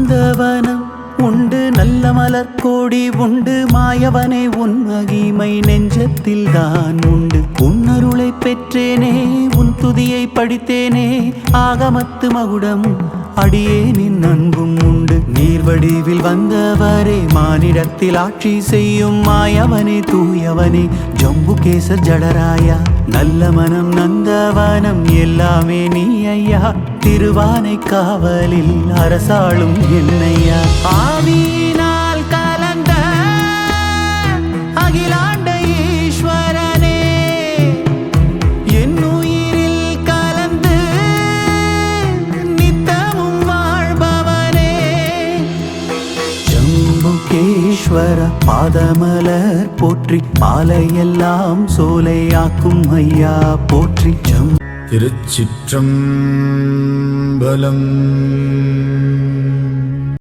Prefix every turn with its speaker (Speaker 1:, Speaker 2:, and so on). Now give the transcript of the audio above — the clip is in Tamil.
Speaker 1: நந்தவனம் உண்டு, நல்ல மலர் கோடி உண்டு, மாயவனே உன் மகிமை நெஞ்சத்தில் தான் உண்டு. உன்னருளை பெற்றேனே, உன் துதியை படித்தேனே, ஆகமத்து மகுடம் அடியேனின் அன்பும் உண்டு. நீர்வடிவில் வந்தவரே, மானிடத்தில் ஆட்சி செய்யும் மாயவனே தூயவனே, ஜம்புகேசர் ஜடராயா. நல்ல மனம் நந்தவனம் எல்லாமே நீ ஐயா, திருவானை காவலில் அரசாளும் என்னையா. ஆவியினால் கலந்த அகிலாண்ட ஈஸ்வரனே, என் உயிரில் கலந்து நித்தமும் வாழ்பவனே. ஜம்புகேஸ்வர பாதமலர் போற்றி, பாலையெல்லாம் சோலையாக்கும் ஐயா போற்றி.
Speaker 2: திருச்சிற்றம்பலம்.